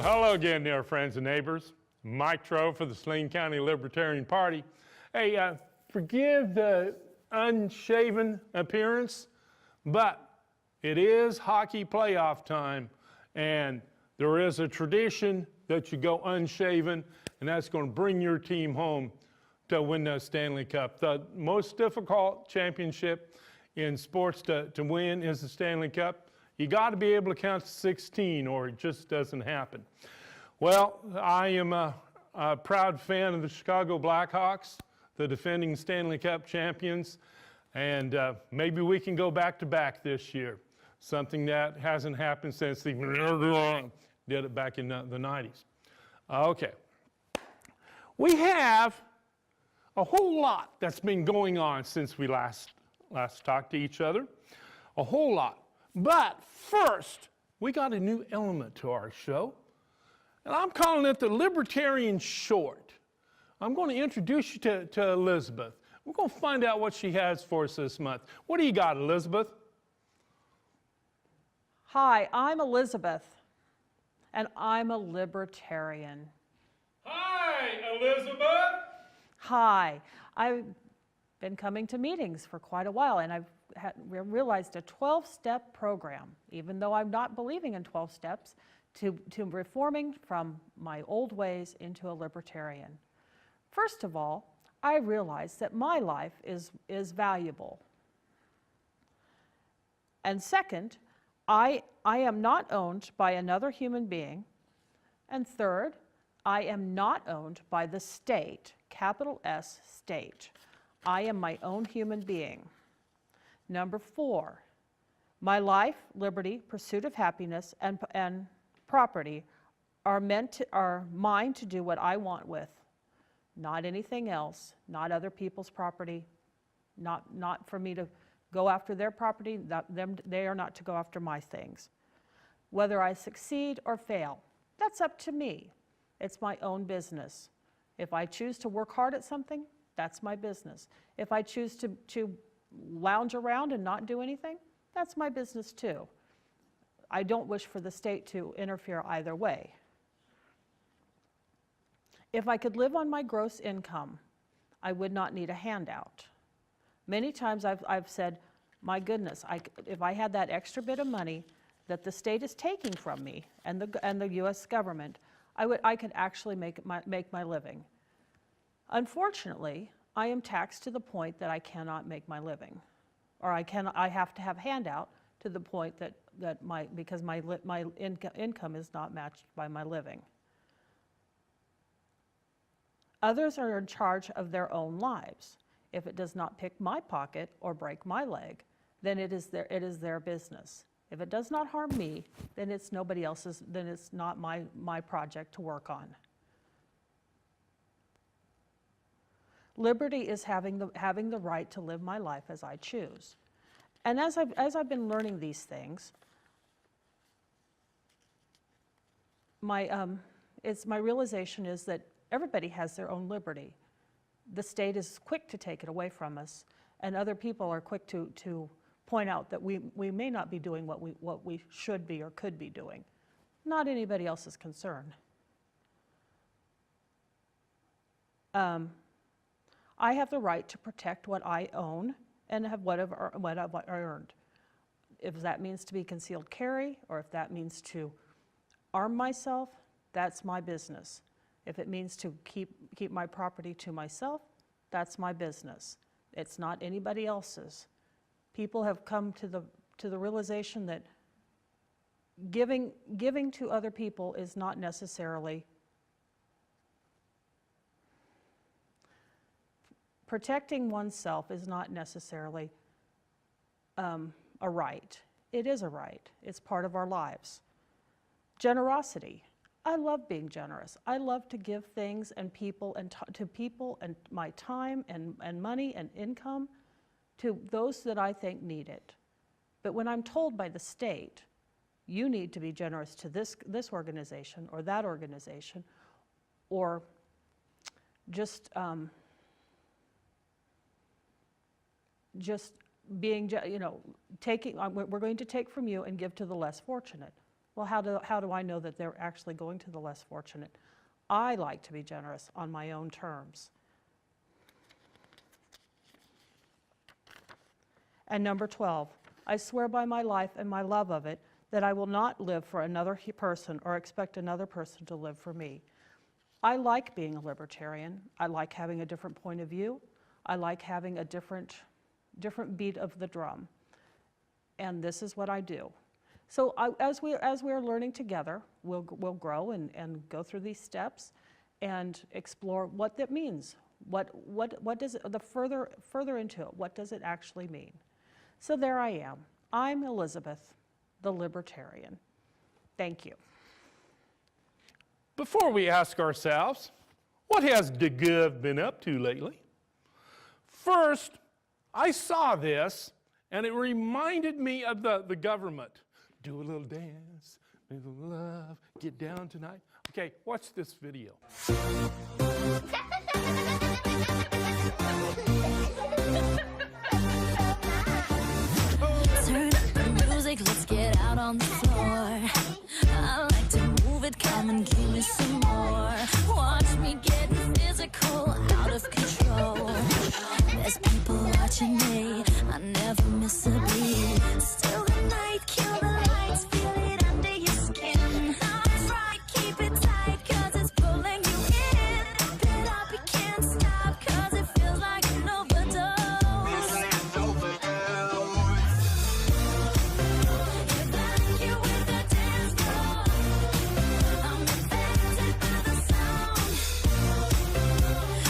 Hello again, dear friends and neighbors. Mike Trove for the Saline County Libertarian Party. Hey, forgive the unshaven appearance, but it is hockey playoff time, and there is a tradition that you go unshaven, and that's going to bring your team home to win the Stanley Cup. The most difficult championship in sports to win is the Stanley Cup. You got to be able to count to 16 or it just doesn't happen. Well, I am a proud fan of the Chicago Blackhawks, the defending Stanley Cup champions, and maybe we can go back-to-back this year, something that hasn't happened since they did it back in the 90s. Okay. We have a whole lot that's been going on since we last talked to each other, a whole lot. But first, we got a new element to our show, and I'm calling it the Libertarian Short. I'm going to introduce you to Elizabeth. We're going to find out what she has for us this month. What do you got, Elizabeth? Hi, I'm Elizabeth, and I'm a libertarian. Hi, Elizabeth. Hi. I've been coming to meetings for quite a while, and I've realized a 12-step program, even though I'm not believing in 12 steps, to reforming from my old ways into a libertarian. First of all, I realized that my life is valuable. And second, I am not owned by another human being. And third, I am not owned by the state, capital S, state. I am my own human being. Number 4, my life, liberty, pursuit of happiness, and property are mine to do what I want with, not anything else, not other people's property, not for me to go after their property, they are not to go after my things. Whether I succeed or fail, that's up to me. It's my own business. If I choose to work hard at something, that's my business. If I choose to lounge around and not do anything, that's my business too. I don't wish for the state to interfere either way. If I could live on my gross income, I would not need a handout. Many times I've said, my goodness, if I had that extra bit of money that the state is taking from me and the U.S. government, I could actually make my living. Unfortunately, I am taxed to the point that I cannot make my living, or I have to have handout to the point because my income is not matched by my living. Others are in charge of their own lives. If it does not pick my pocket or break my leg, then it is their business. If it does not harm me, then it's nobody else's. Then it's not my project to work on. Liberty is having the right to live my life as I choose. And as I've been learning these things, my realization is that everybody has their own liberty. The state is quick to take it away from us, and other people are quick to point out that we may not be doing what we should be or could be doing. Not anybody else's concern. I have the right to protect what I own and what I've earned. If that means to be concealed carry, or if that means to arm myself, that's my business. If it means to keep my property to myself, that's my business. It's not anybody else's. People have come to the realization that giving to other people is not necessarily protecting oneself is not necessarily a right. It is a right. It's part of our lives. Generosity. I love being generous. I love to give things and people to people and my time and money and income to those that I think need it. But when I'm told by the state, you need to be generous to this organization or that organization, or just being, taking, we're going to take from you and give to the less fortunate. Well, how do I know that they're actually going to the less fortunate? I like to be generous on my own terms. And number 12, I swear by my life and my love of it that I will not live for another person or expect another person to live for me. I like being a libertarian. I like having a different point of view. I like having a different beat of the drum. And this is what I do. So as we are learning together, we'll grow and go through these steps and explore what that means. What does it, further into it, what does it actually mean? So there I am. I'm Elizabeth, the libertarian. Thank you. Before we ask ourselves, what has the Gov been up to lately? First, I saw this, and it reminded me of the government. Do a little dance, make a little love, get down tonight. Okay, watch this video. Turn up the music, let's get out on the floor. I like to move it, come and give me some more. Watch me get physical, out of control. There's people watching me, I never miss a beat. Still the night, kill the lights, feel it under your skin. That's right, keep it tight, cause it's pulling you in. Up it up, you can't stop, cause it feels like an overdose. You're blinding you with the dance floor. I'm affected by the sound.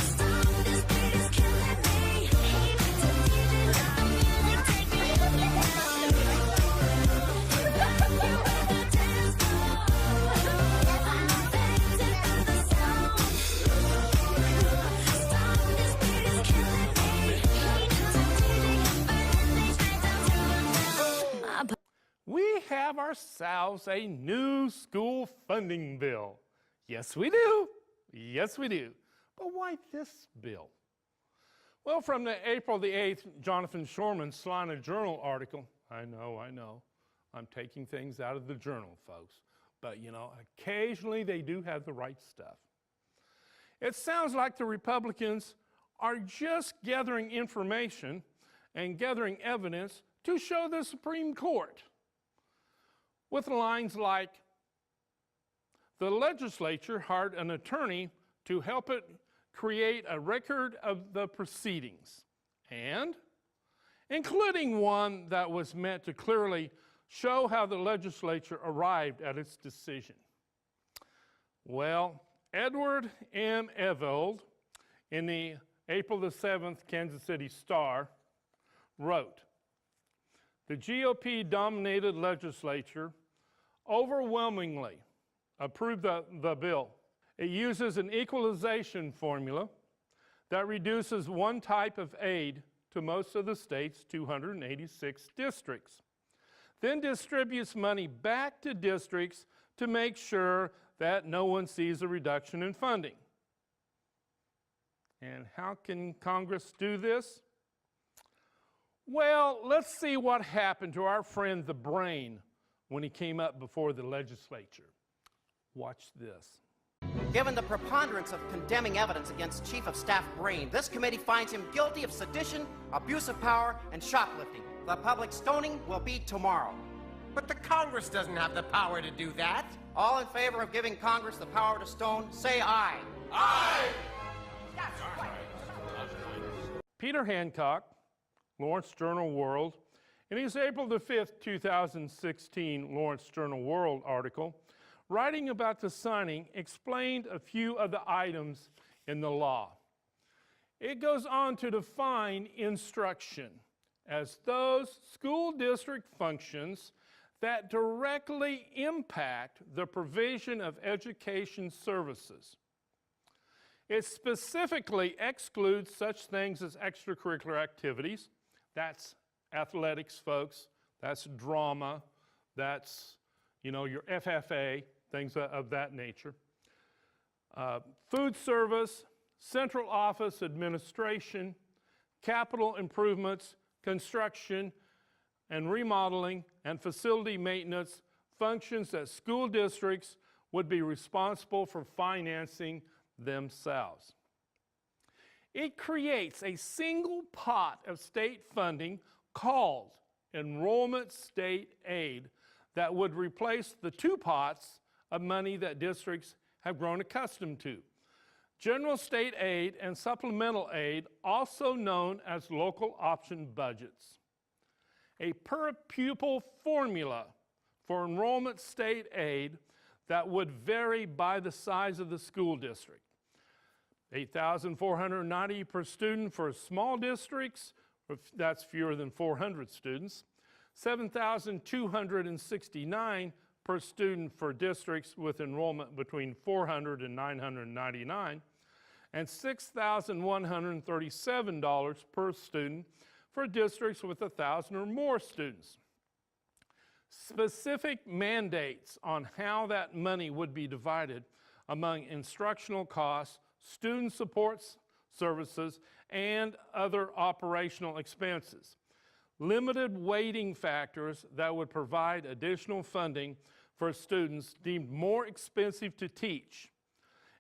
Stop, this beat is killing me. So DJ, loud music, take me up and down. You're blinding you with the dance floor. I'm affected by the sound. Stop, this beat is killing me. So DJ, straight down to the ground. We have ourselves a new school funding bill. Yes, we do. Yes, we do. But why this bill? Well, from the April the 8th Jonathan Shorman Salina Journal article, I know, I'm taking things out of the journal, folks. But, you know, occasionally they do have the right stuff. It sounds like the Republicans are just gathering information and gathering evidence to show the Supreme Court with lines like, the legislature hired an attorney to help it create a record of the proceedings, and including one that was meant to clearly show how the legislature arrived at its decision. Well, Edward M. Evold, in the April the 7th Kansas City Star, wrote, the GOP-dominated legislature overwhelmingly approved the bill. It uses an equalization formula that reduces one type of aid to most of the state's 286 districts, then distributes money back to districts to make sure that no one sees a reduction in funding. And how can Congress do this? Well, let's see what happened to our friend the Brain when he came up before the legislature. Watch this. Given the preponderance of condemning evidence against Chief of Staff Brain, this committee finds him guilty of sedition, abuse of power, and shoplifting. The public stoning will be tomorrow. But the Congress doesn't have the power to do that. All in favor of giving Congress the power to stone, say aye. Aye! Peter Hancock, Lawrence Journal World, in his April the 5th, 2016 Lawrence Journal World article, writing about the signing, explained a few of the items in the law. It goes on to define instruction as those school district functions that directly impact the provision of education services. It specifically excludes such things as extracurricular activities. That's athletics, folks. That's drama. That's, you know, your FFA, things of that nature. Food service, central office administration, capital improvements, construction and remodeling, and facility maintenance functions that school districts would be responsible for financing themselves. It creates a single pot of state funding called enrollment state aid that would replace the two pots of money that districts have grown accustomed to. General state aid and supplemental aid, also known as local option budgets. A per pupil formula for enrollment state aid that would vary by the size of the school district. $8,490 per student for small districts, that's fewer than 400 students. $7,269 per student for districts with enrollment between 400 and 999, and $6,137 per student for districts with 1,000 or more students. Specific mandates on how that money would be divided among instructional costs, student support services, and other operational expenses. Limited weighting factors that would provide additional funding for students deemed more expensive to teach,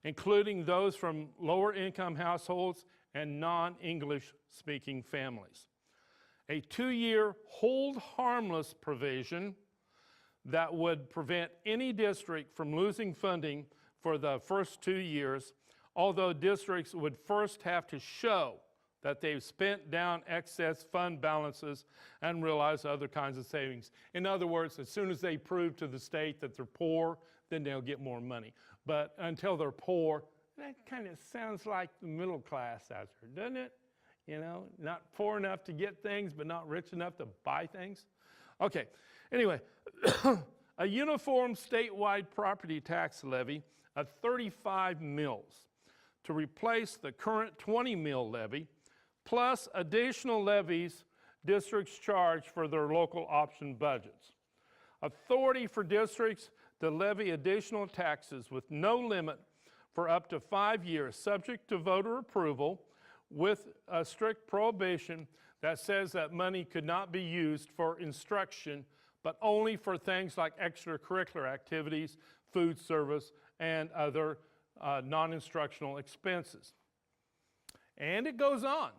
including those from lower income households and non-English speaking families. A 2-year hold harmless provision that would prevent any district from losing funding for the first 2 years, although districts would first have to show that they've spent down excess fund balances and realized other kinds of savings. In other words, as soon as they prove to the state that they're poor, then they'll get more money. But until they're poor, that kind of sounds like the middle class out there, doesn't it? You know, not poor enough to get things, but not rich enough to buy things. Okay, anyway, a uniform statewide property tax levy of 35 mills to replace the current 20 mill levy, plus additional levies districts charge for their local option budgets. Authority for districts to levy additional taxes with no limit for up to 5 years, subject to voter approval, with a strict prohibition that says that money could not be used for instruction, but only for things like extracurricular activities, food service, and other non-instructional expenses. And it goes on.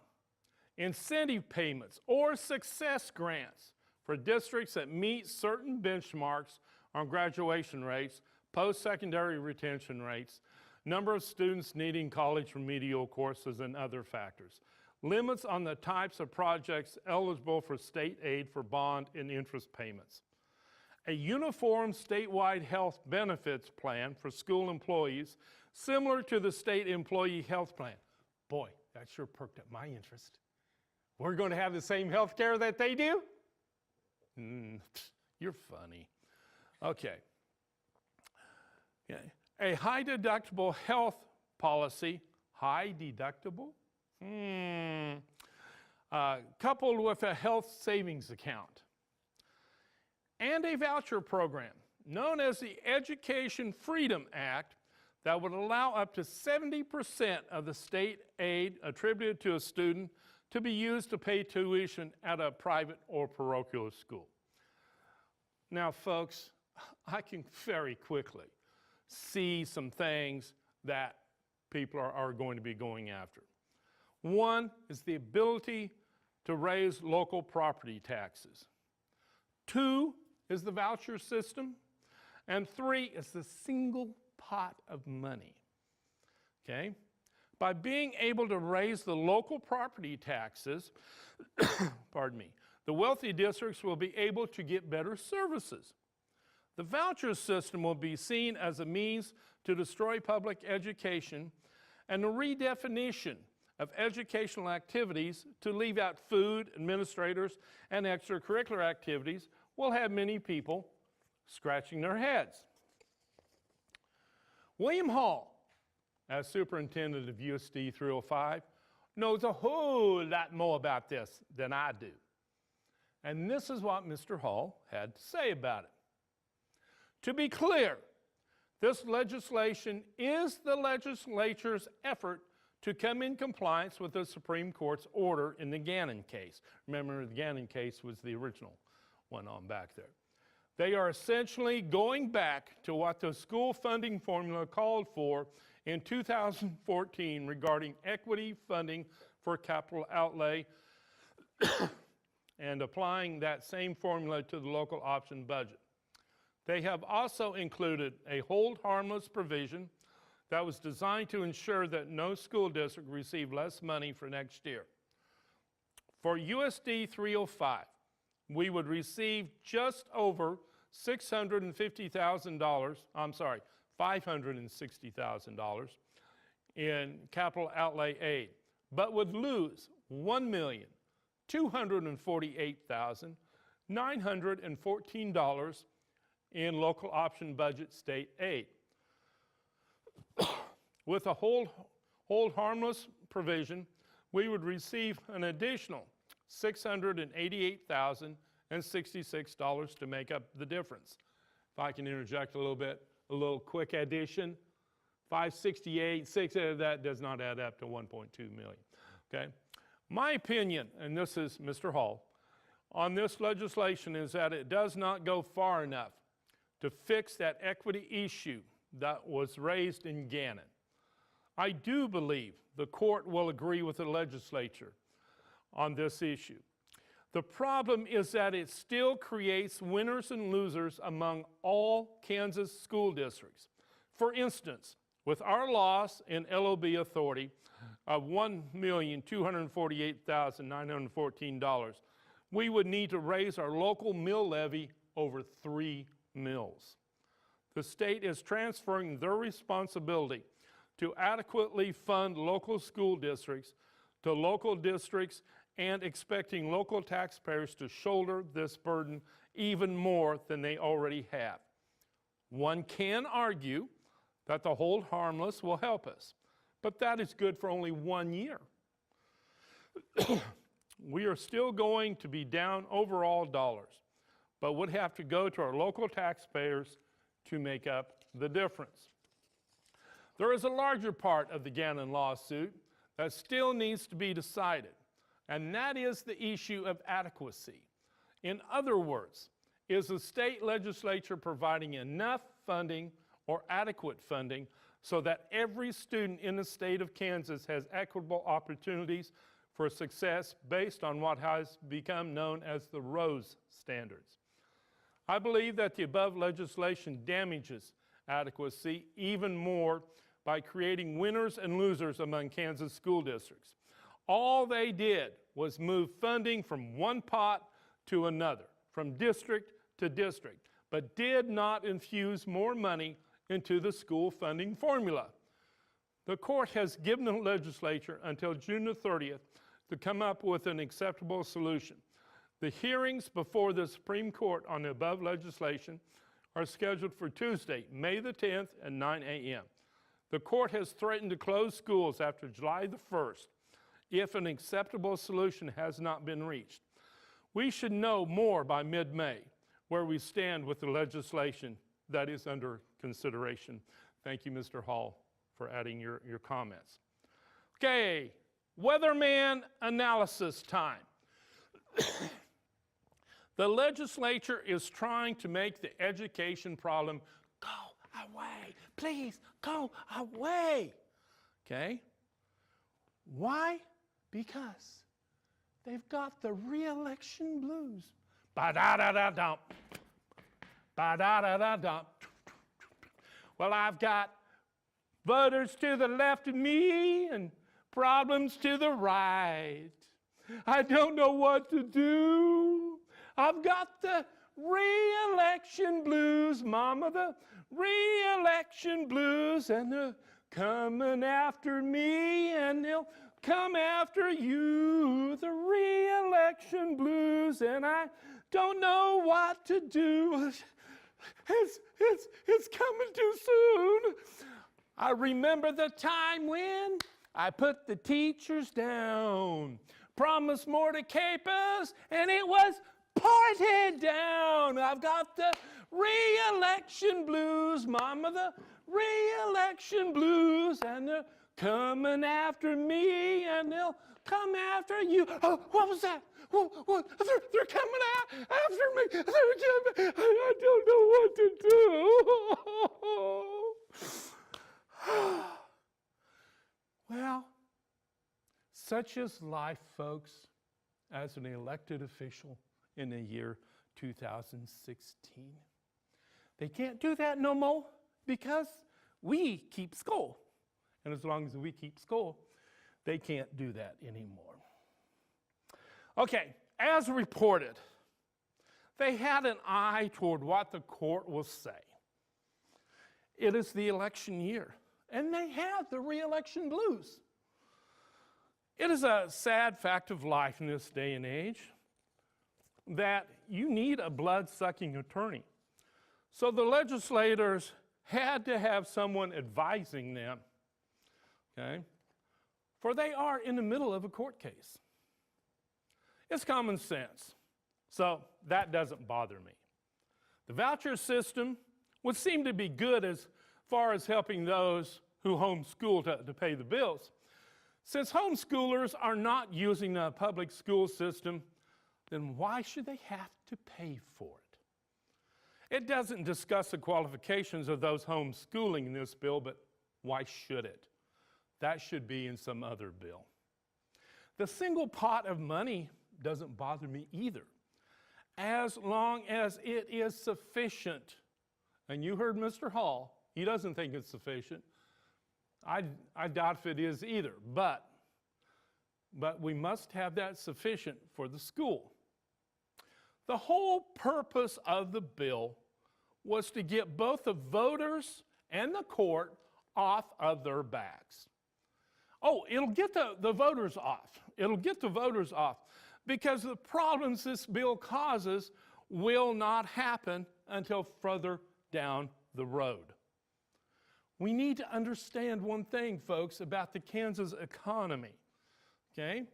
Incentive payments or success grants for districts that meet certain benchmarks on graduation rates, post-secondary retention rates, number of students needing college remedial courses, and other factors. Limits on the types of projects eligible for state aid for bond and interest payments. A uniform statewide health benefits plan for school employees, similar to the state employee health plan. Boy, that sure perked up my interest. We're going to have the same health care that they do? You're funny. Okay. A high deductible health policy, high deductible? Coupled with a health savings account. And a voucher program known as the Education Freedom Act that would allow up to 70% of the state aid attributed to a student to be used to pay tuition at a private or parochial school. Now, folks, I can very quickly see some things that people are going to be going after. One is the ability to raise local property taxes. 2 is the voucher system. And 3 is the single pot of money. Okay? By being able to raise the local property taxes, pardon me, the wealthy districts will be able to get better services. The voucher system will be seen as a means to destroy public education, and the redefinition of educational activities to leave out food, administrators, and extracurricular activities will have many people scratching their heads. William Hall, as superintendent of USD 305, knows a whole lot more about this than I do. And this is what Mr. Hall had to say about it. To be clear, this legislation is the legislature's effort to come in compliance with the Supreme Court's order in the Gannon case. Remember, the Gannon case was the original one on back there. They are essentially going back to what the school funding formula called for in 2014 regarding equity funding for capital outlay and applying that same formula to the local option budget. They have also included a hold harmless provision that was designed to ensure that no school district received less money for next year. For USD 305, we would receive just over $560,000 in capital outlay aid, but would lose $1,248,914 in local option budget state aid. With a hold harmless provision, we would receive an additional $688,066 to make up the difference. If I can interject a little quick addition, 568, that does not add up to 1.2 million, okay? My opinion, and this is Mr. Hall, on this legislation is that it does not go far enough to fix that equity issue that was raised in Gannon. I do believe the court will agree with the legislature on this issue. The problem is that it still creates winners and losers among all Kansas school districts. For instance, with our loss in LOB authority of $1,248,914, we would need to raise our local mill levy over 3 mills. The state is transferring their responsibility to adequately fund local school districts to local districts and expecting local taxpayers to shoulder this burden even more than they already have. One can argue that the hold harmless will help us, but that is good for only 1 year. We are still going to be down overall dollars, but would have to go to our local taxpayers to make up the difference. There is a larger part of the Gannon lawsuit that still needs to be decided, and that is the issue of adequacy. In other words, is the state legislature providing enough funding or adequate funding so that every student in the state of Kansas has equitable opportunities for success based on what has become known as the Rose Standards? I believe that the above legislation damages adequacy even more by creating winners and losers among Kansas school districts. All they did was move funding from one pot to another, from district to district, but did not infuse more money into the school funding formula. The court has given the legislature until June the 30th to come up with an acceptable solution. The hearings before the Supreme Court on the above legislation are scheduled for Tuesday, May the 10th at 9 a.m. The court has threatened to close schools after July the 1st if an acceptable solution has not been reached. We should know more by mid-May where we stand with the legislation that is under consideration. Thank you, Mr. Hall, for adding your comments. Okay, Weatherman analysis time. The legislature is trying to make the education problem go away. Please, go away. Okay? Why? Because they've got the re-election blues. Ba-da-da-da-dum. Ba-da-da-da-dum. Well, I've got voters to the left of me and problems to the right. I don't know what to do. I've got the re-election blues, Mama, the re-election blues, and they're coming after me, and they'll come after you, the re-election blues, and I don't know what to do. It's coming too soon. I remember the time when I put the teachers down, promised more to capers, and it was parted down. I've got the re-election blues, Mama, the re-election blues, and they're coming after me, and they'll come after you. Oh, what was that? What? They're coming after me. They're coming. I don't know what to do. Well, such is life, folks, as an elected official in the year 2016. They can't do that no more because we keep score. And as long as we keep score, they can't do that anymore. Okay, as reported, they had an eye toward what the court will say. It is the election year, and they have the re-election blues. It is a sad fact of life in this day and age that you need a blood-sucking attorney. So the legislators had to have someone advising them, okay? For they are in the middle of a court case. It's common sense, so that doesn't bother me. The voucher system would seem to be good as far as helping those who homeschool to pay the bills. Since homeschoolers are not using the public school system, then why should they have to pay for it? It doesn't discuss the qualifications of those homeschooling in this bill, but why should it? That should be in some other bill. The single pot of money doesn't bother me either, as long as it is sufficient. And you heard Mr. Hall, he doesn't think it's sufficient. I doubt if it is either, but we must have that sufficient for the school. The whole purpose of the bill was to get both the voters and the court off of their backs. Oh, it'll get the voters off. It'll get the voters off because the problems this bill causes will not happen until further down the road. We need to understand one thing, folks, about the Kansas economy, okay?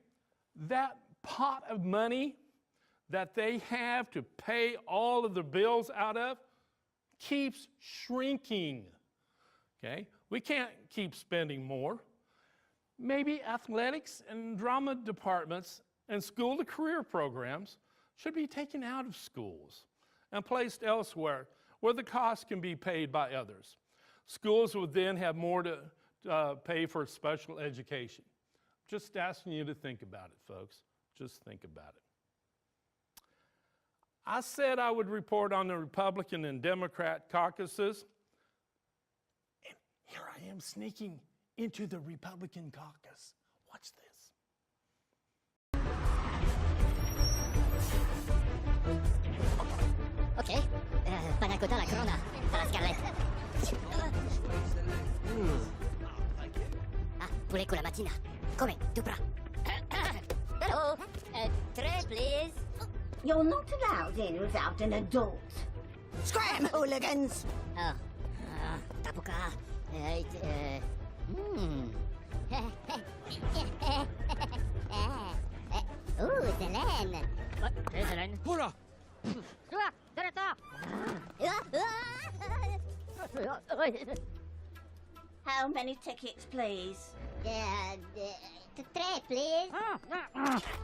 That pot of money that they have to pay all of the bills out of keeps shrinking, okay? We can't keep spending more. Maybe athletics and drama departments and school-to-career programs should be taken out of schools and placed elsewhere where the cost can be paid by others. Schools would then have more to pay for special education. Just asking you to think about it, folks. Just think about it. I said I would report on the Republican and Democrat caucuses, and here I am sneaking into the Republican caucus. Watch this. Ok, panna cotta alla corona, alla Scarlett. Ah, poulet con la mattina. Come, tout prat. Hello, 3 please. You're not allowed in without an adult. Scram, hooligans! Oh, tapuka. Ooh, Selene. What? Hey, Helen. Hola! How many tickets, please? 3 please.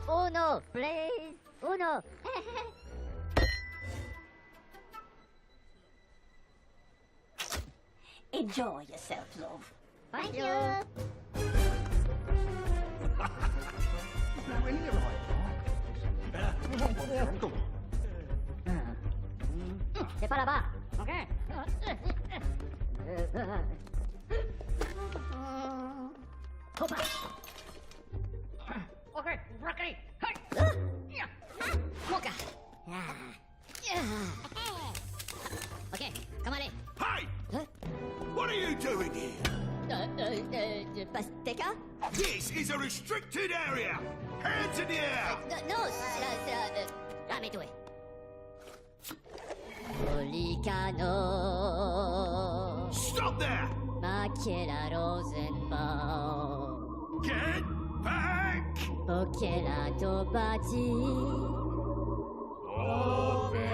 Uno, please. Uno. Enjoy yourself, love. Thank you. C'est pas là-bas, ok? Hoppa. Okay, Rocky. Hey. Mocha. Okay, come on in. Hey! Huh? What are you doing here? Pasteka? This is a restricted area! Hands in the air! No, c'est la météo. Policano. Stop there! Macchiera Rosenbaum. Get back! Occhiera Tobati. Operatori.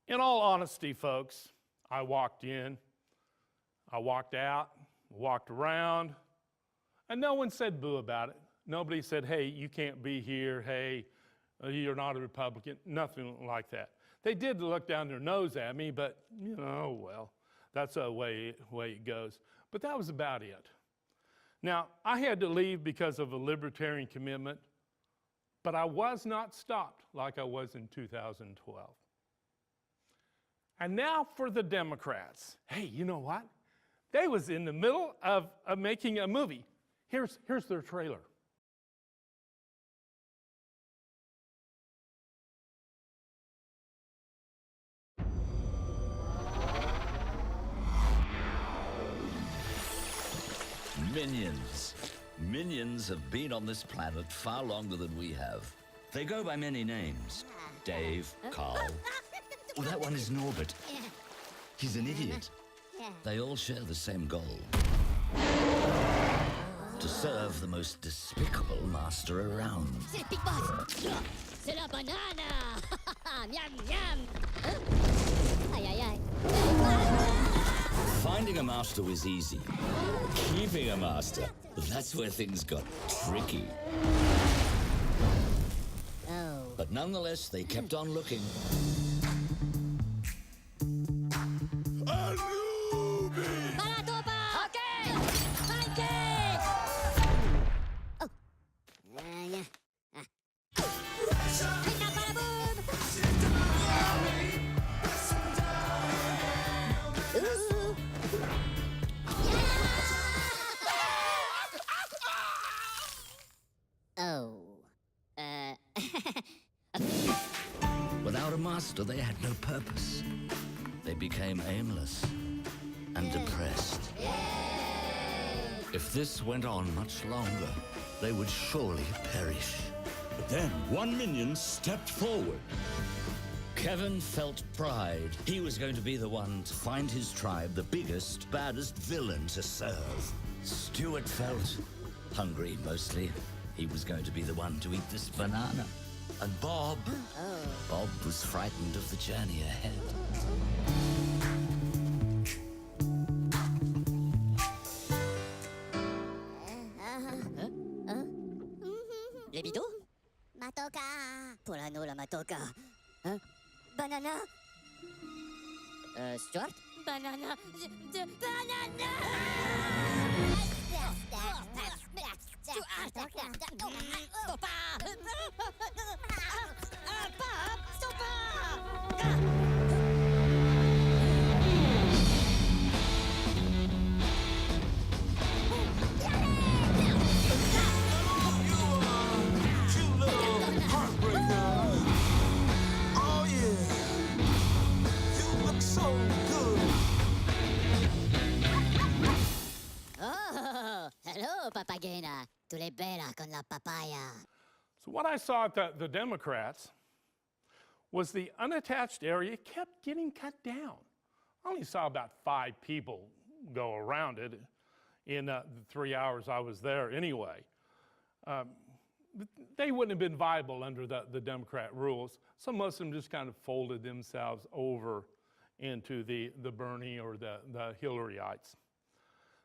In all honesty, folks, I walked in, I walked out, walked around, and no one said boo about it. Nobody said, hey, you can't be here, hey, you're not a Republican, nothing like that. They did look down their nose at me, but, you know, well, that's the way it goes. But that was about it. Now, I had to leave because of a libertarian commitment, but I was not stopped like I was in 2012. And now for the Democrats. Hey, you know what? They was in the middle of making a movie. Here's their trailer. Minions. Minions have been on this planet far longer than we have. They go by many names. Dave, Carl. Oh, that one is Norbert. He's an idiot. They all share the same goal. To serve the most despicable master around. C'est le Big Boss. C'est la banana. Miam, miam. Aïe, aïe, aïe. Finding a master was easy. Keeping a master, that's where things got tricky. Oh. But nonetheless, they kept on looking. Balatopa! Okay! Pancake! Oh. Oh. Without a master, they had no purpose. They became aimless and depressed. If this went on much longer, they would surely perish. But then one minion stepped forward. Kevin felt pride. He was going to be the one to find his tribe the biggest, baddest villain to serve. Stuart felt hungry, mostly. He was going to be the one to eat this banana. And Bob was frightened of the journey ahead. Les bidoux? Matoka! Polano la matoka. Hein? Banana? Stuart? Banana. Banana! Hello, papagena. Tu le bella con la papaya. So what I saw at the Democrats was the unattached area kept getting cut down. I only saw about 5 people go around it in the 3 hours I was there anyway. They wouldn't have been viable under the Democrat rules, so most of them just kind of folded themselves over into the Bernie or the Hillaryites.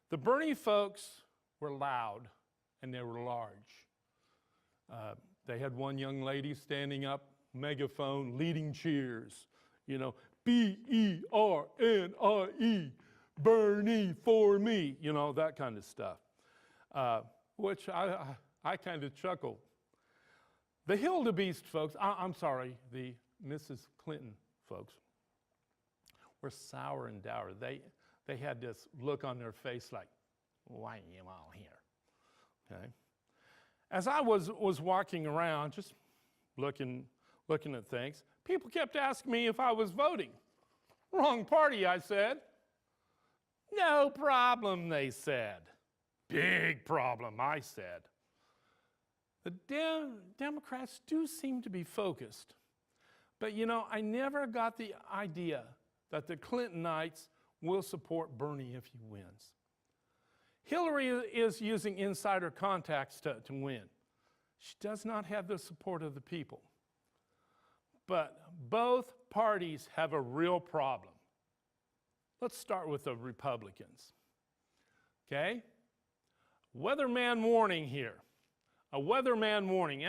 The Bernie folks were loud and they were large. They had one young lady standing up, megaphone, leading cheers, you know, Bernie, Bernie for me, you know, that kind of stuff, which I kind of chuckle. The Hildebeest folks, I'm sorry, the Mrs. Clinton folks, were sour and dour. They had this look on their face like, why am I all here? Okay. As I was walking around, just looking at things, people kept asking me if I was voting. Wrong party, I said. No problem, they said. Big problem, I said. The Democrats do seem to be focused. But you know, I never got the idea that the Clintonites will support Bernie if he wins. Hillary is using insider contacts to win. She does not have the support of the people. But both parties have a real problem. Let's start with the Republicans. Okay? Weatherman warning here. A weatherman warning.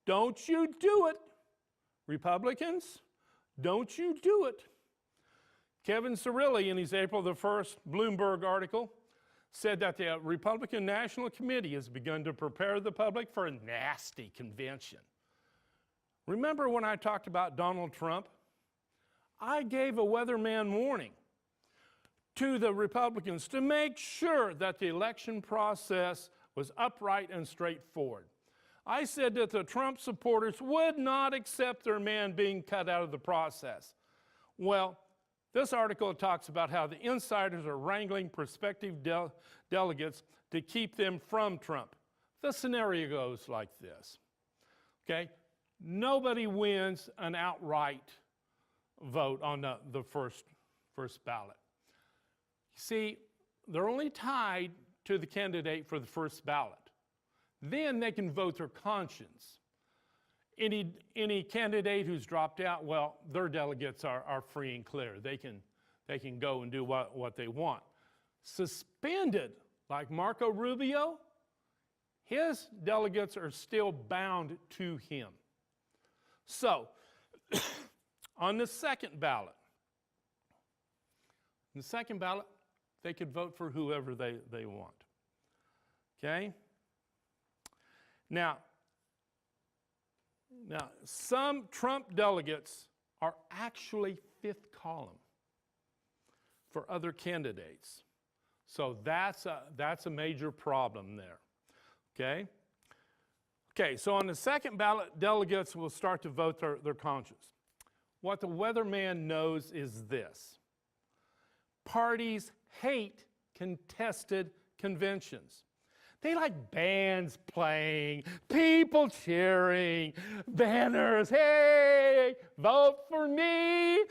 Don't you do it. Republicans, don't you do it. Kevin Cirilli, in his April the 1st Bloomberg article, said that the Republican National Committee has begun to prepare the public for a nasty convention. Remember when I talked about Donald Trump? I gave a weatherman warning to the Republicans to make sure that the election process was upright and straightforward. I said that the Trump supporters would not accept their man being cut out of the process. Well, this article talks about how the insiders are wrangling prospective delegates to keep them from Trump. The scenario goes like this, okay? Nobody wins an outright vote on the first ballot. See, they're only tied to the candidate for the first ballot. Then they can vote their conscience. Any candidate who's dropped out, well, their delegates are free and clear. They can go and do what they want. Suspended, like Marco Rubio, his delegates are still bound to him. So, on the second ballot, they could vote for whoever they want. Okay? Now, some Trump delegates are actually fifth column for other candidates. So that's a major problem there. Okay? Okay, so on the second ballot, delegates will start to vote their conscience. What the weatherman knows is this. Parties hate contested conventions. They like bands playing, people cheering, banners, hey, vote for me,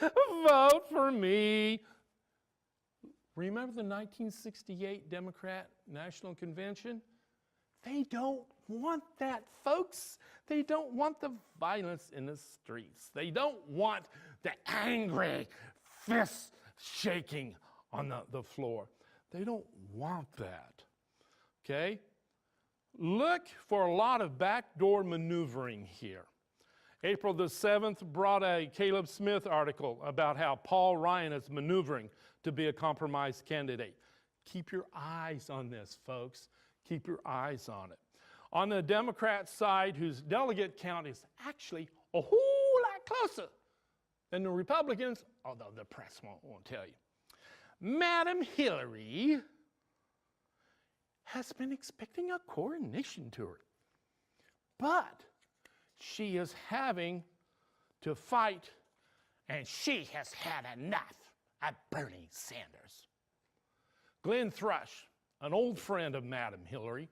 vote for me. Remember the 1968 Democrat National Convention? They don't want that, folks. They don't want the violence in the streets. They don't want the angry fists shaking on the floor. They don't want that. Okay? Look for a lot of backdoor maneuvering here. April the 7th brought a Caleb Smith article about how Paul Ryan is maneuvering to be a compromise candidate. Keep your eyes on this, folks. Keep your eyes on it. On the Democrat side, whose delegate count is actually a whole lot closer than the Republicans, although the press won't tell you, Madam Hillary has been expecting a coronation tour. But she is having to fight, and she has had enough of Bernie Sanders. Glenn Thrush, an old friend of Madam Hillary,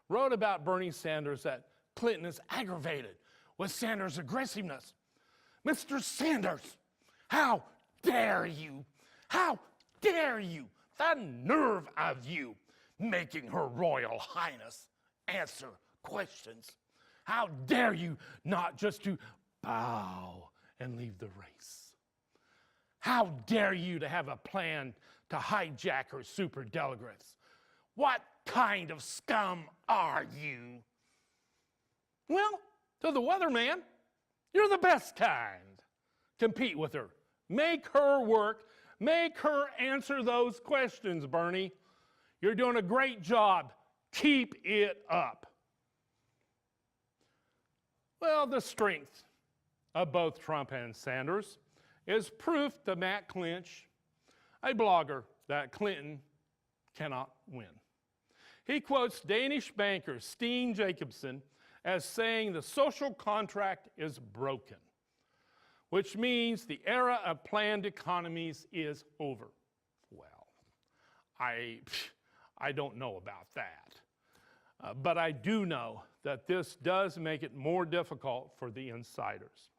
wrote about Bernie Sanders that Clinton is aggravated with Sanders' aggressiveness. Mr. Sanders, how dare you? How dare you? The nerve of you making Her Royal Highness answer questions. How dare you not just to bow and leave the race? How dare you to have a plan to hijack her superdelegates? What kind of scum are you? Well, to the weatherman, you're the best kind. compete with her. Make her work. Make her answer those questions, Bernie. You're doing a great job. Keep it up. Well, the strength of both Trump and Sanders is proof to Matt Clinch, a blogger, that Clinton cannot win. He quotes Danish banker Steen Jacobsen as saying the social contract is broken, which means the era of planned economies is over. Well, I don't know about that. But I do know that this does make it more difficult for the insiders.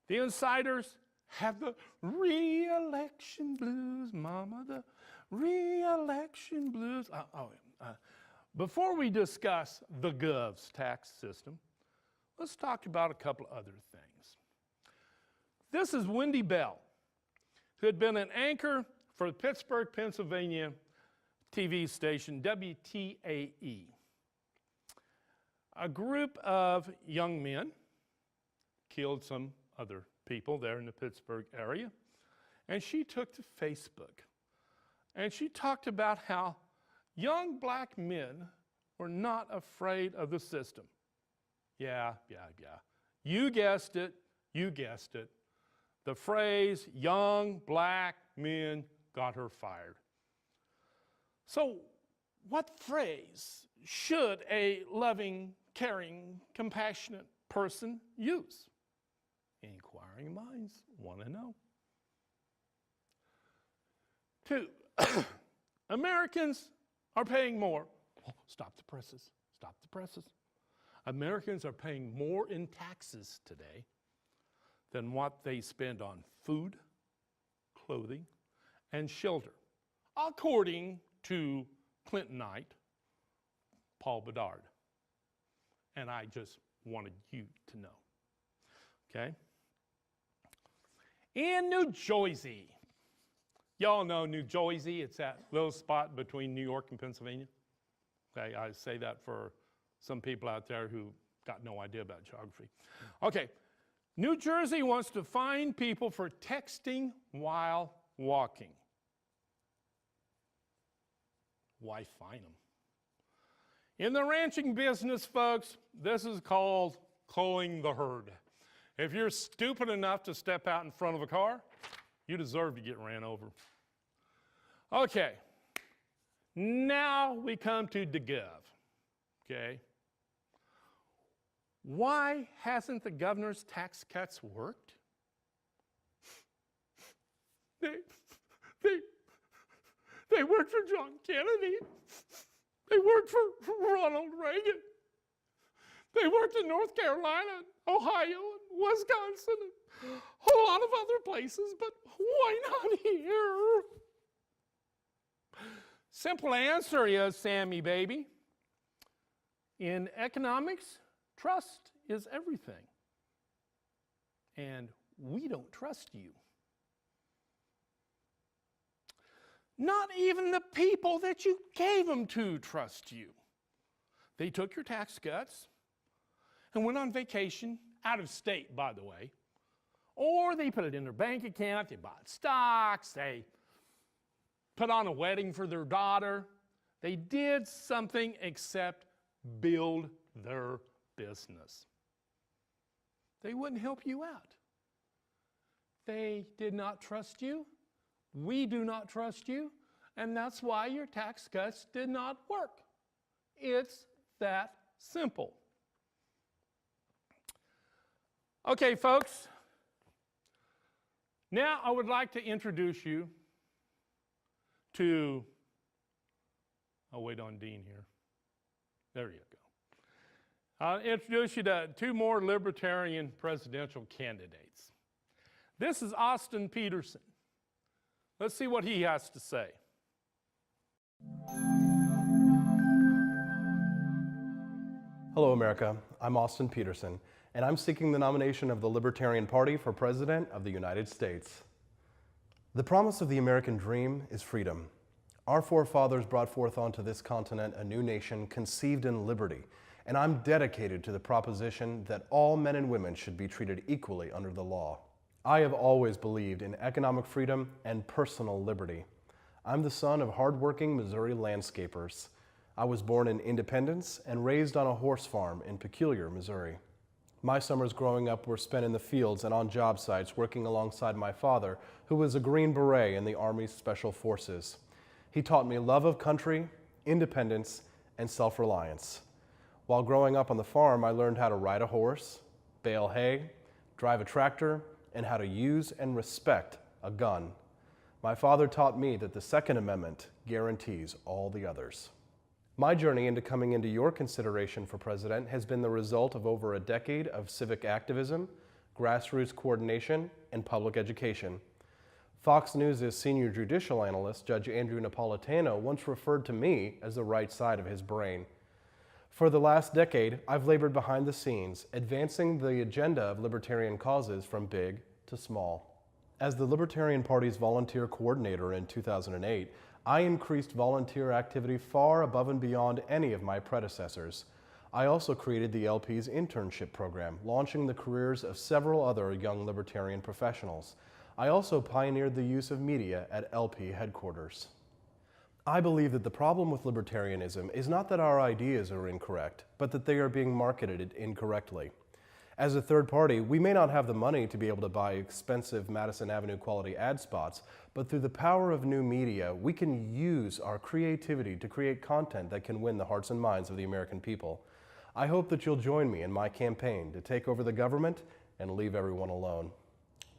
The insiders have the re-election blues, mama, the re-election blues. Before we discuss the Gov's tax system, let's talk about a couple of other things. This is Wendy Bell, who had been an anchor for the Pittsburgh, Pennsylvania TV station WTAE. A group of young men killed some other people there in the Pittsburgh area, and she took to Facebook, and she talked about how young black men were not afraid of the system. Yeah. You guessed it. The phrase young black men got her fired. So what phrase should a loving, caring, compassionate person use? Inquiring minds want to know. 2, Americans are paying more. Oh, stop the presses. Americans are paying more in taxes today than what they spend on food, clothing, and shelter, according to Clintonite Paul Bedard. And I just wanted you to know. Okay? In New Jersey, y'all know New Jersey, it's that little spot between New York and Pennsylvania. Okay, I say that for some people out there who got no idea about geography. Okay, New Jersey wants to fine people for texting while walking. Why fine them? In the ranching business, folks, this is called culling the herd. If you're stupid enough to step out in front of a car, you deserve to get ran over. Okay, now we come to the Gov, okay? Why hasn't the governor's tax cuts worked? They worked for John Kennedy. They worked for Ronald Reagan. They worked in North Carolina, Ohio, and Wisconsin, and a whole lot of other places, but why not here? Simple answer is, Sammy baby, in economics, trust is everything. And we don't trust you. Not even the people that you gave them to trust you. They took your tax cuts and went on vacation, out of state, by the way. Or they put it in their bank account, they bought stocks, they put on a wedding for their daughter. They did something except build their business. They wouldn't help you out. They did not trust you. We do not trust you. And that's why your tax cuts did not work. It's that simple. Okay, folks. Now I would like to introduce you to, I'll wait on Dean here. There you go. I'll introduce you to 2 more libertarian presidential candidates. This is Austin Peterson. Let's see what he has to say. Hello, America. I'm Austin Peterson, and I'm seeking the nomination of the Libertarian Party for President of the United States. The promise of the American dream is freedom. Our forefathers brought forth onto this continent a new nation conceived in liberty, and I'm dedicated to the proposition that all men and women should be treated equally under the law. I have always believed in economic freedom and personal liberty. I'm the son of hardworking Missouri landscapers. I was born in Independence and raised on a horse farm in Peculiar, Missouri. My summers growing up were spent in the fields and on job sites working alongside my father, who was a Green Beret in the Army's Special Forces. He taught me love of country, independence, and self-reliance. While growing up on the farm, I learned how to ride a horse, bale hay, drive a tractor, and how to use and respect a gun. My father taught me that the Second Amendment guarantees all the others. My journey into coming into your consideration for president has been the result of over a decade of civic activism, grassroots coordination, and public education. Fox News' senior judicial analyst, Judge Andrew Napolitano, once referred to me as the right side of his brain. For the last decade, I've labored behind the scenes, advancing the agenda of libertarian causes from big to small. As the Libertarian Party's volunteer coordinator in 2008, I increased volunteer activity far above and beyond any of my predecessors. I also created the LP's internship program, launching the careers of several other young libertarian professionals. I also pioneered the use of media at LP headquarters. I believe that the problem with libertarianism is not that our ideas are incorrect, but that they are being marketed incorrectly. As a third party, we may not have the money to be able to buy expensive Madison Avenue quality ad spots, but through the power of new media, we can use our creativity to create content that can win the hearts and minds of the American people. I hope that you'll join me in my campaign to take over the government and leave everyone alone.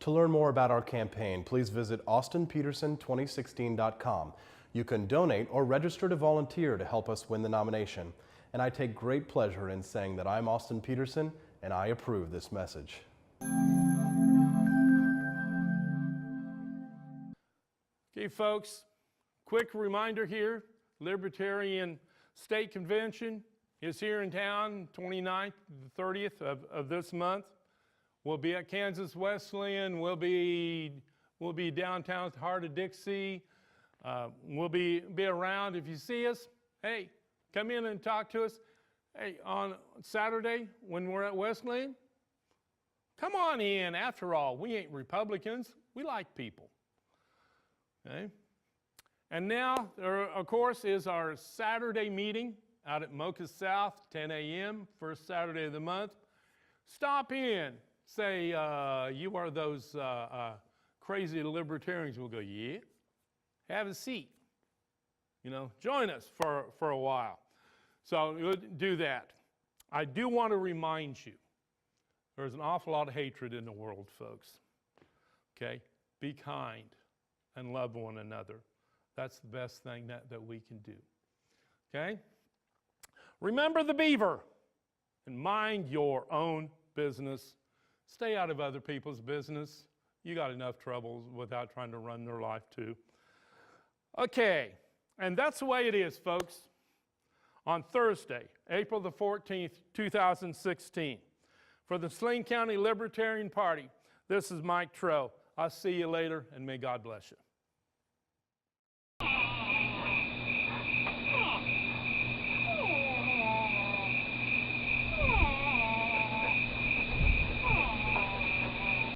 To learn more about our campaign, please visit austinpeterson2016.com. You can donate or register to volunteer to help us win the nomination. And I take great pleasure in saying that I'm Austin Peterson, and I approve this message. Okay, folks, quick reminder here, Libertarian State Convention is here in town, 29th to the 30th of this month. We'll be at Kansas Wesleyan, we'll be downtown at the heart of Dixie. We'll be around. If you see us, hey, come in and talk to us. Hey, on Saturday when we're at Wesleyan, come on in. After all, we ain't Republicans. We like people. Okay? And now, there, of course, is our Saturday meeting out at Mocha South, 10 a.m., first Saturday of the month. Stop in. Say, you are those crazy libertarians. We'll go, yeah. Have a seat. You know, join us for a while. So we'll do that. I do want to remind you, there's an awful lot of hatred in the world, folks. Okay? Be kind and love one another. That's the best thing that we can do. Okay? Remember the beaver and mind your own business. Stay out of other people's business. You got enough troubles without trying to run their life too. Okay, and that's the way it is, folks. On Thursday, April the 14th, 2016, for the Saline County Libertarian Party, this is Mike Troe. I'll see you later, and may God bless you.